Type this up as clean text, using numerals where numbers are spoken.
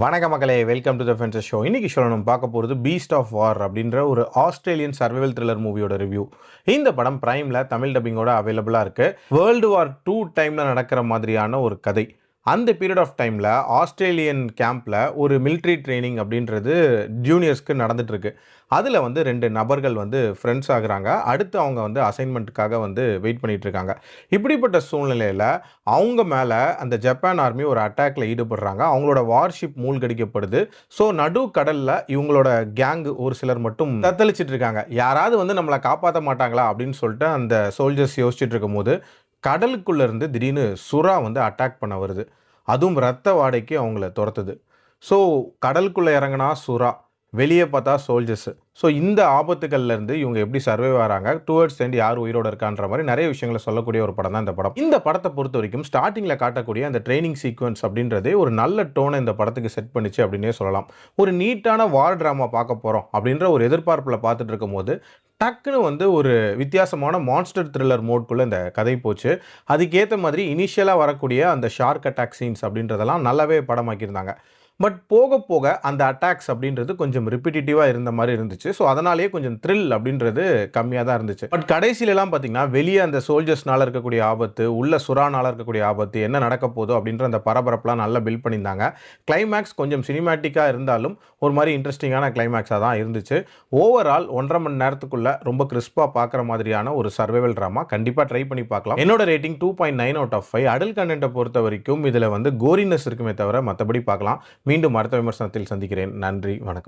வணக்க மக்களே, welcome to the fences show. இன்னைக்கு ஷோ நம்ம பார்க்க போகிறது பீஸ்ட் ஆஃப் வார் அப்படின்ற ஒரு ஆஸ்திரேலியன் சர்வைவல் த்ரில்லர் மூவியோட ரிவ்யூ. இந்த படம் பிரைமில் தமிழ் டப்பிங்கோட அவைலபிளாக இருக்குது. வேர்ல்டு வார் 2 டைமில் நடக்கிற மாதிரியான ஒரு கதை. அந்த பீரியட் ஆஃப் டைமில் ஆஸ்திரேலியன் கேம்பில் ஒரு மிலிட்ரி ட்ரைனிங் அப்படின்றது ஜூனியர்ஸ்க்கு நடந்துகிட்ருக்கு. அதில் வந்து 2 நபர்கள் வந்து ஃப்ரெண்ட்ஸ் ஆகுறாங்க. அடுத்து அவங்க வந்து அசைன்மெண்ட்டுக்காக வந்து வெயிட் பண்ணிகிட்ருக்காங்க. இப்படிப்பட்ட சூழ்நிலையில் அவங்க மேலே அந்த ஜப்பான் ஆர்மி ஒரு அட்டாக்ல ஈடுபடுறாங்க. அவங்களோட வார்ஷிப் மூழ்கடிக்கப்படுது. ஸோ நடு கடலில் இவங்களோட கேங்கு ஒரு சிலர் மட்டும் தத்தளிச்சிட்டு இருக்காங்க. யாராவது வந்து நம்மளை காப்பாற்ற மாட்டாங்களா அப்படின்னு சொல்லிட்டு அந்த சோல்ஜர்ஸ் யோசிச்சுட்டு இருக்கும்போது கடலுக்குள்ளேருந்து திடீர்னு சுறா வந்து அட்டாக் பண்ண வருது. அதுவும் ரத்த வாடைக்கு அவங்கள துரத்துது. ஸோ கடலுக்குள்ளே இறங்கினா சுறா, வெளியே பார்த்தா சோல்ஜர்ஸு. ஸோ இந்த ஆபத்துகள்லேருந்து இவங்க எப்படி சர்வைவ் ஆகிறாங்க, டுவர்ட்ஸ் எண்ட் யார் உயிரோடு இருக்கான்ற மாதிரி நிறைய விஷயங்களை சொல்லக்கூடிய ஒரு படம் தான் இந்த படம். இந்த படத்தை பொறுத்த வரைக்கும் ஸ்டார்டிங்கில் காட்டக்கூடிய அந்த ட்ரைனிங் சீக்வன்ஸ் அப்படின்றதே ஒரு நல்ல டோனை இந்த படத்துக்கு செட் பண்ணிச்சு அப்படின்னே சொல்லலாம். ஒரு நீட்டான வார் ட்ராமா பார்க்க போகிறோம் அப்படின்ற ஒரு எதிர்பார்ப்பில் பார்த்துட்டு இருக்கும்போது டக்குன்னு வந்து ஒரு வித்தியாசமான மான்ஸ்டர் த்ரில்லர் மோட்குள்ளே இந்த கதை போச்சு. அதுக்கேற்ற மாதிரி இனிஷியலாக வரக்கூடிய அந்த ஷார்க் அட்டாக் சீன்ஸ் அப்படின்றதெல்லாம் நல்லாவே படமாக்கியிருந்தாங்க. பட் போக போக அந்த அட்டாக்ஸ் அப்படின்றது கொஞ்சம் ரிப்பிட்டேட்டிவாக இருந்த மாதிரி இருந்துச்சு. ஸோ அதனாலேயே கொஞ்சம் த்ரில் அப்படின்றது கம்மியாக தான் இருந்துச்சு. பட் கடைசியிலலாம் பார்த்தீங்கன்னா வெளியே அந்த சோல்ஜர்ஸ்னால இருக்கக்கூடிய ஆபத்து, உள்ள சுறானால இருக்கக்கூடிய ஆபத்து, என்ன நடக்க போதோ அப்படின்ற அந்த பரபரப்புலாம் நல்லா பில்ட் பண்ணியிருந்தாங்க. கிளைமேக்ஸ் கொஞ்சம் சினிமேட்டிக்காக இருந்தாலும் ஒரு மாதிரி இன்ட்ரெஸ்டிங்கான கிளைமேக்ஸாக தான் இருந்துச்சு. ஓவரால் 1.5 மணி நேரத்துக்குள்ள ரொம்ப கிறிஸ்பாக பார்க்குற மாதிரியான ஒரு சர்வைவல் ட்ராமா. கண்டிப்பாக ட்ரை பண்ணி பார்க்கலாம். என்னோட ரேட்டிங் 2.9 அவுட் ஆஃப் 5. அடல்ட் கண்டென்ட்டை பொறுத்த வரைக்கும் இதில் வந்து கோரினஸ் இருக்குமே தவிர மற்றபடி பார்க்கலாம். மீண்டும் அடுத்த விமர்சனத்தில் சந்திக்கிறேன். நன்றி, வணக்கம்.